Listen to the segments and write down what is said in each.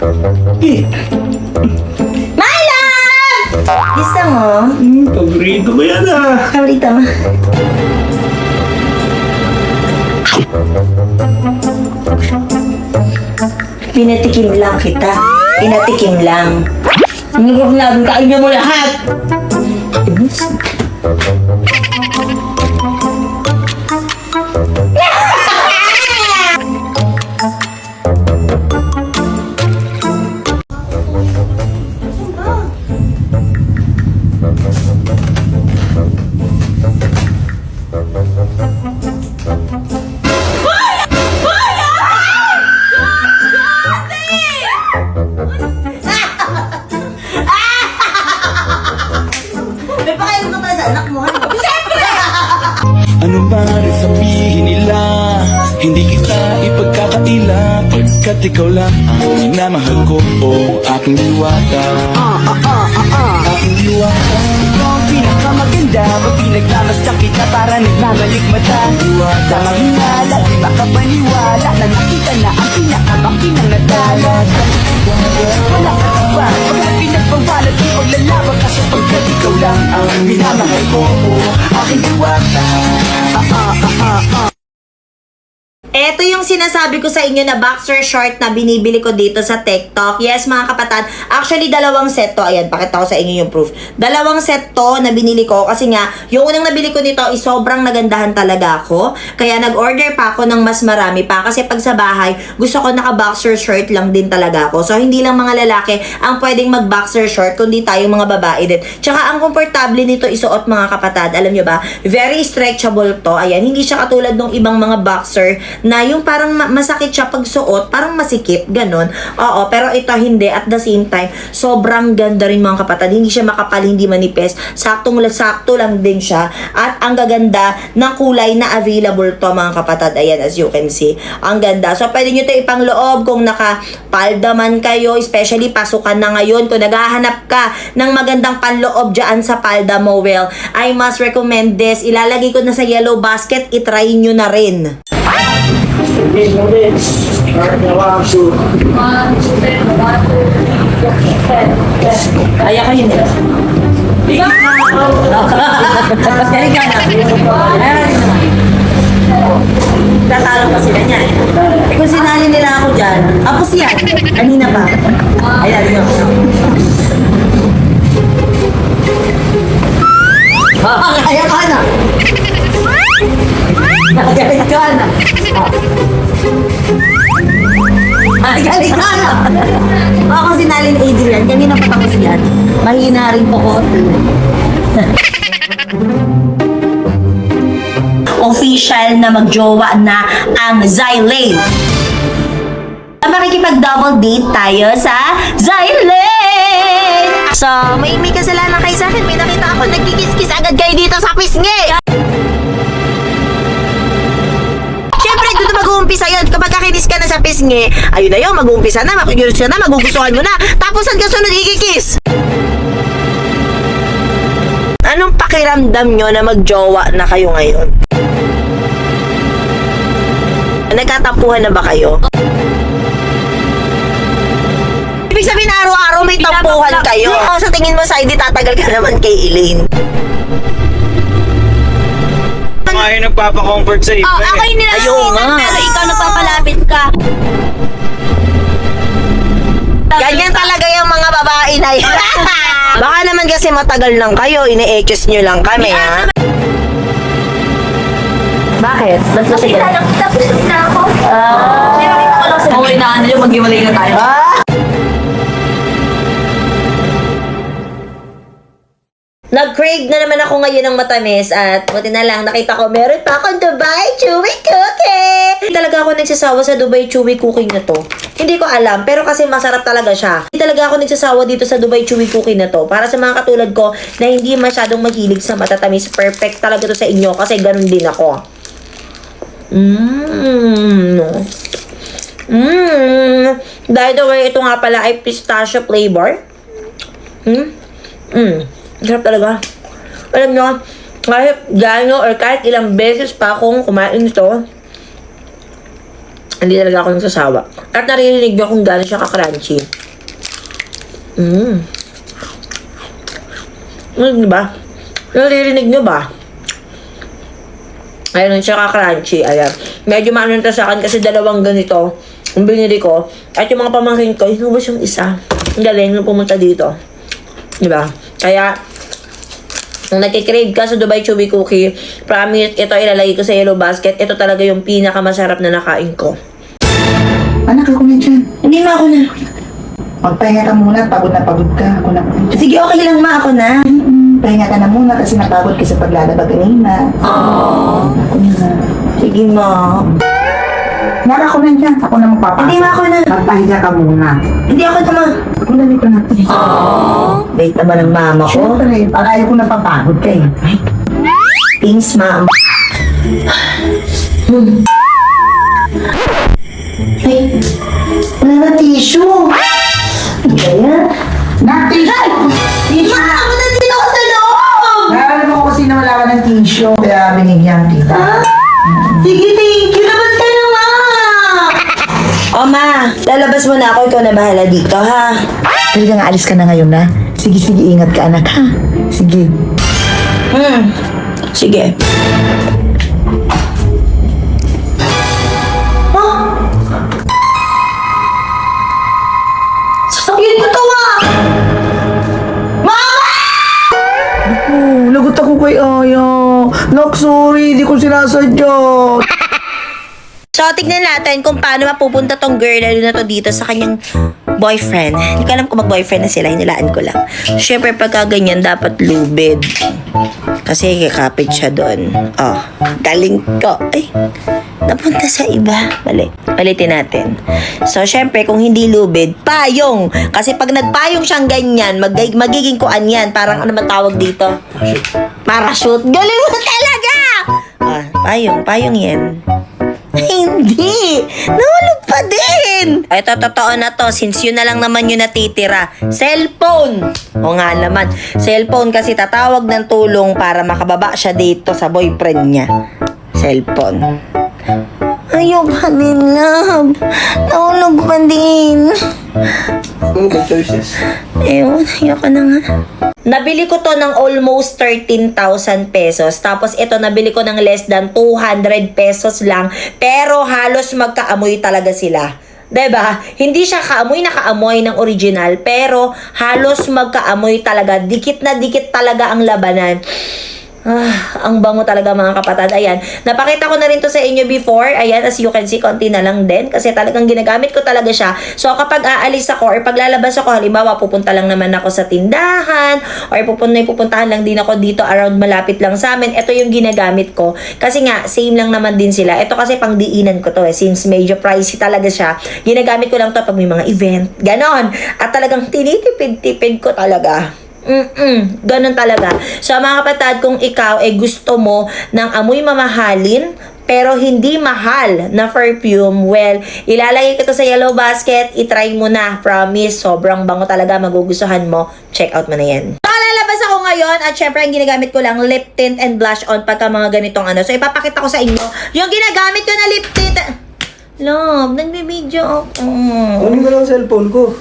My love! Gusto mo? Paborito ko yan ah. Paborito mo? Pinatikim lang kita. Pinatikim lang. Huwag natin kain niyo mo lahat. May pakailan ka pala sa anak mo, ano? Ano ba rin sabihin nila? Hindi kita ipagkakaila pagkat ikaw lang ang minamahal ko. Oh, aking diwata. Aking diwata. Ikaw ang pinakamaganda. Pag pinagmamasdan kita para nagmamalikmata. Diwata ang hinala, di makapaniwala na nakita na ang pinakamakinang natala. Wala ka na ba? Pagkat pinagpawalat ang paglalaban ka sapagkat ikaw lang ang minamahal ko. Aking diwata. Ito yung sinasabi ko sa inyo na boxer short na binibili ko dito sa TikTok. Yes, mga kapatid. Actually, dalawang set to. Ayan, pakita ko sa inyo yung proof. Dalawang set to na binili ko kasi nga, yung unang nabili ko nito is sobrang nagandahan talaga ako. Kaya nag-order pa ako ng mas marami pa kasi pag sa bahay, gusto ko naka-boxer short lang din talaga ako. So, hindi lang mga lalaki ang pwedeng mag-boxer short, kundi tayong mga babae din. Tsaka, ang komportable nito isuot, mga kapatid. Alam nyo ba? Very stretchable to. Ayan, hindi siya katulad ng ibang mga boxer na yung parang masakit siya pag suot, parang masikip, ganun. Oo, pero ito hindi. At the same time, sobrang ganda rin, mga kapatid. Hindi siya makapal, hindi manipis. Sakto lang din siya. At ang gaganda ng kulay na available to, mga kapatid. Ayan, as you can see. Ang ganda. So, pwede nyo ito ipangloob kung nakapalda man kayo, especially pasukan na ngayon. Kung naghahanap ka ng magandang panloob dyan sa palda mo, well, I must recommend this. Ilalagay ko na sa yellow basket. I-try nyo na rin. Ayak kayo nila. Galing ka na. Tatalo pa sila niyan. Eh kung sinali nila ako dyan, tapos yan. Kanina pa. Ayan, yun. Ayak ka na. Galing ka na. Galing ka na. Ako sinalin Adrian, kanina pa tapos yan. Mahina rin po ko. Official na magjowa na ang Zylane. Makikipag-double date tayo sa Zylane! So, may kasalanan kayo sa akin. May nakita ako, nagkikis-kis agad kayo dito sa pisngi! Siyempre, doon mag-uumpisa yun. Kapag kakinis ka na sa pisngi, ayun na yun, mag-uumpisa na, makikinis ka na, magugustuhan mo na. Tapos, ang kasunod, ikikis! Anong pakiramdam nyo na magjowa na kayo ngayon? Nagkatampuhan na ba kayo? Ibig sabihin araw-araw may tampuhan kayo. Sa tingin mo, Saidi, tatagal ka naman kay Elaine. Mga yung nagpapa-comfort sa iba Ako yung nilalapitan, pero ikaw nagpapalapit ka. Ganyan talaga yung mga babae na yun. Baka naman kasi matagal lang kayo, ini-ekis nyo lang kami, ha? Bakit? Kasi tapos na ako. Okay na ano yung mag-iwalay na tayo. Nag-crave na naman ako ngayon ng matamis at buti na lang nakita ko meron pa akong Dubai Chewy Cookie. Hindi talaga ako nagsasawa sa Dubai Chewy Cookie na to. Hindi ko alam pero kasi masarap talaga siya. Hindi talaga ako nagsasawa dito sa Dubai Chewy Cookie na to. Para sa mga katulad ko na hindi masyadong mahilig sa matatamis, perfect talaga to sa inyo kasi ganun din ako. By the way, ito nga pala ay pistachio flavor. Sarap talaga. Alam nyo, kahit gaano or kahit ilang beses pa akong kumain nito, Hindi talaga ako nagsasawa. At naririnig nyo kung gano'n siya ka-crunchy. Diba? Naririnig nyo ba? Ayun siya ka-crunchy. Ayan. Medyo maano to sa akin kasi dalawang ganito ang binili ko. At yung mga pamangkin ko, inubos yung isa. Ang galing nung pumunta dito. Diba? Kaya, kung nagkikrave ka sa Dubai Chewy Cookie, promise, ito ilalagay ko sa yellow basket. Ito talaga yung pinakamasarap na nakain ko. Anak, ako na dyan. Hindi ma, ako na. Magpahinga ka muna, pagod na pagod ka. Ako na. Sige, okay lang ma, ako na. Pahinga ka na muna kasi napagod ka sa paglalaba kanina. Ako na. Sige ma. Anak, ako na dyan. Ako na magpapasok. Hindi ma, ako na. Magpahinga ka muna. Hindi ako na ma. Ako na dito na. Date naman ng mama ko. Siyempre, pag ayaw ko na papagod ka eh. Thanks ma. Ay, wala na tissue. Kaya? Tissue! Ma, ako na dito ako sa loob. Naalala mo kasi na wala ka ng tissue, kaya binigyan kita. Sige, thank you. Labas ka na, ma. O, ma. Lalabas mo na ako. Ikaw na bahala dito, ha? Talaga nga, alis ka na ngayon na. Sige, ingat ka anak ha. Sige. Sige. Sasakyan ko to, ma. Mama! Lagot ako kay Aya. Nak, sorry, di ko sinasadya. So, tignan natin kung paano mapupunta tong girl na to dito sa kanyang boyfriend. Hindi ko alam kung mag-boyfriend na sila, hinilaan ko lang. Siyempre, pagka ganyan, dapat lubid. Kasi kakapit siya doon. Oh, galing ko. Ay, napunta sa iba. Mali. Balitin natin. So, syempre, kung hindi lubid, payong. Kasi pag nagpayong siyang ganyan, magiging kuan yan. Parang ano man tawag dito? Parachute. Galing mo talaga! Ah, payong yan. Hindi! Nahulog pa din! Ito, totoo na to. Since yun na lang naman yung natitira. Cellphone! O nga naman. Cellphone kasi tatawag ng tulong para makababa siya dito sa boyfriend niya. Cellphone. Ayaw pa din, love. Nahulog pa din. Good choices. Ewan, ayoko na nga. Nabili ko to ng almost 13,000 pesos. Tapos ito, nabili ko ng less than 200 pesos lang. Pero halos magkaamoy talaga sila. 'Di ba? Hindi siya kaamoy na kaamoy ng original. Pero halos magkaamoy talaga. Dikit na dikit talaga ang labanan. Ang bango talaga mga kapatid. Ayan. Napakita ko na rin to sa inyo before. Ayan, as you can see, konti na lang din. Kasi talagang ginagamit ko talaga siya. So, kapag aalis ako or paglalabas ako, halimbawa, pupunta lang naman ako sa tindahan or pupuntahan lang din ako dito around malapit lang sa amin. Ito yung ginagamit ko. Kasi nga, same lang naman din sila. Ito kasi pang diinan ko to eh. Since medyo pricey talaga siya, ginagamit ko lang to pag may mga event. Ganon. At talagang tinitipid-tipid ko talaga. Ganun talaga. So mga kapatid, kung ikaw gusto mo ng amoy mamahalin pero hindi mahal na perfume, well, ilalagay ko to sa yellow basket, itry mo na. Promise, sobrang bango talaga, magugustuhan mo. Check out mo na yan. Lalabas ako ngayon at syempre ang ginagamit ko lang lip tint and blush on pagka mga ganitong ano. So ipapakita ko sa inyo yung ginagamit ko na lip tint. Love, nagbibideo ako. Kunin ko lang ang cellphone ko.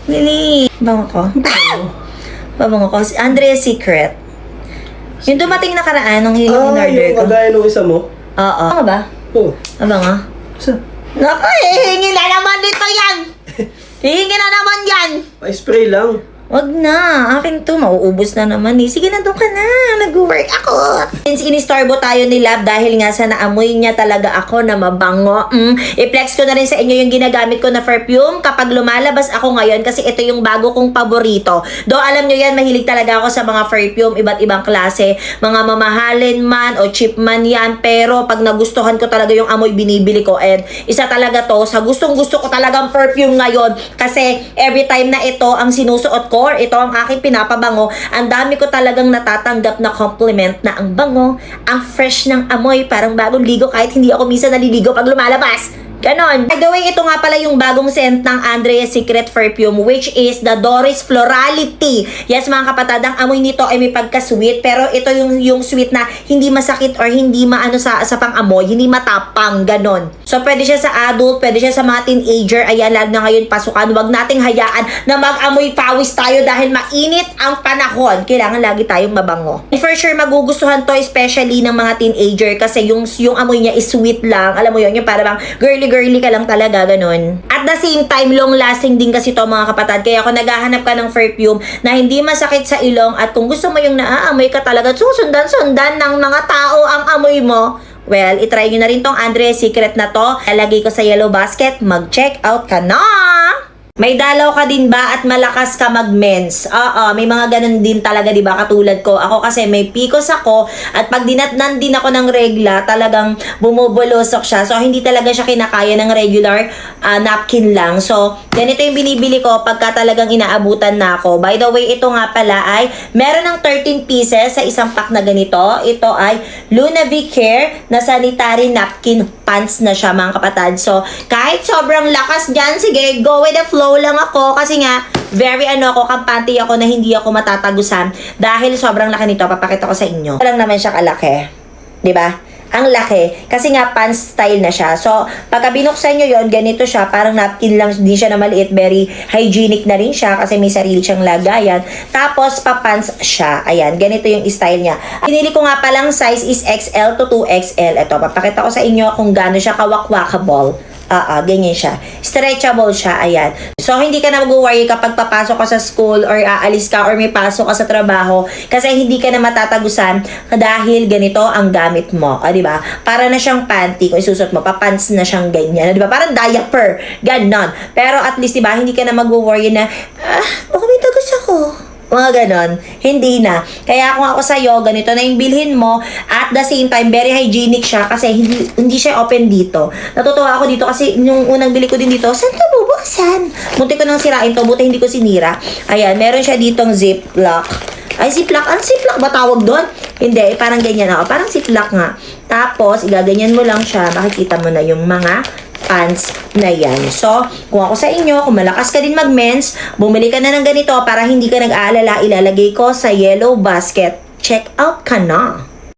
Really? Bango ko? Babango ko. Andrea's Secret. Yung dumating na karaan nung in-order yung ko. kagaya nung isa mo? Oo. Ano ba? Oo. Abango? Isa. Naku, hihingi na naman dito yan! Hihingi na naman yan! Pa-spray lang. Wag na. Akin to. Mauubos na naman eh. Sige na, doon ka na. Nag-work ako. Since inistorbo tayo ni Lab dahil nga sa naamoy niya talaga ako na mabango. I-flex ko na rin sa inyo yung ginagamit ko na perfume kapag lumalabas ako ngayon kasi ito yung bago kong paborito. Do alam nyo yan, mahilig talaga ako sa mga perfume, iba't ibang klase. Mga mamahalin man o cheap man yan. Pero pag nagustuhan ko talaga yung amoy, binibili ko. And isa talaga to, sa gustong gusto ko talagang perfume ngayon. Kasi every time na ito ang sinusuot ko, or ito ang aking pinapabango, ang dami ko talagang natatanggap na compliment na ang bango, ang fresh ng amoy, parang bagong ligo kahit hindi ako minsan naliligo pag lumalabas. Ganon. By the way, ito nga pala yung bagong scent ng Andrea's Secret Perfume, which is the Doris Florality. Yes, mga kapatid, ang amoy nito ay may pagka-sweet, pero ito yung sweet na hindi masakit or hindi maano sa pang-amoy, hindi matapang, ganon. So, pwede siya sa adult, pwede siya sa mga teenager. Ayan, lalo na ngayon pasukan. Huwag nating hayaan na mag-amoy pawis tayo dahil mainit ang panahon. Kailangan lagi tayong mabango. And for sure, magugustuhan to, especially ng mga teenager, kasi yung amoy niya is sweet lang. Alam mo yun, yung parang girly ka lang talaga, ganun. At the same time, long-lasting din kasi to, mga kapatid. Kaya kung naghahanap ka ng perfume na hindi masakit sa ilong at kung gusto mo yung naaamoy ka talaga, susundan-sundan ng mga tao ang amoy mo, well, itry nyo na rin tong Andrea's Secret na to. Lalagay ko sa yellow basket. Mag-check out ka na! May dalaw ka din ba at malakas ka mag-mens? Oo, may mga ganun din talaga, di ba? Katulad ko. Ako kasi may PCOS ako at pag dinatnan din ako ng regla, talagang bumubulusok siya. So, hindi talaga siya kinakaya ng regular napkin lang. So, ganito yung binibili ko pagka talagang inaabutan na ako. By the way, ito nga pala ay meron ng 13 pieces sa isang pack na ganito. Ito ay Lunavic Care na sanitary napkin pants na siya, mga kapatid. So, kahit sobrang lakas dyan, sige, go with the flow lang ako kasi nga very kampante ako na hindi ako matatagusan dahil sobrang laki nito. Papakita ko sa inyo. Lang naman siya kalaki. 'Di ba? Ang laki kasi nga pants style na siya. So, pagka binuksan nyo yon, ganito siya, parang napkin lang din siya na maliit, very hygienic na rin siya kasi may sarili siyang lagayan. Tapos pa-pants siya. Ayan, ganito yung style niya. Pinili ko nga palang size is XL to 2XL. Ito, papakita ko sa inyo kung gaano siya kawakwakable. Ganyan siya. Stretchable siya, ayan. So, hindi ka na mag-worry kapag papasok ka sa school or aalis ka or may pasok ka sa trabaho kasi hindi ka na matatagusan dahil ganito ang gamit mo. O, diba? Para na siyang panty. Kung isusot mo, papants na siyang ganyan. O, diba? Parang diaper. Ganon. Pero at least, diba, hindi ka na mag-worry na, baka may tagus ako. Mga ganon. Hindi na. Kaya kung ako sa'yo, ganito na yung bilhin mo. At the same time, very hygienic siya kasi hindi siya open dito. Natutuwa ako dito kasi yung unang bili ko din dito, saan ito bubuksan? Munti ko nang sirain to, buti hindi ko sinira. Ayan, meron siya ditong ziplock. Ay, ziplock. Ano ziplock ba tawag doon? Hindi, parang ganyan ako. Parang ziplock nga. Tapos, igaganyan mo lang siya. Makikita mo na yung mga pants na yan. So, kung ako sa inyo, kung malakas ka din mag-mens, bumili ka na ng ganito para hindi ka nag-aalala, ilalagay ko sa yellow basket. Check out ka na!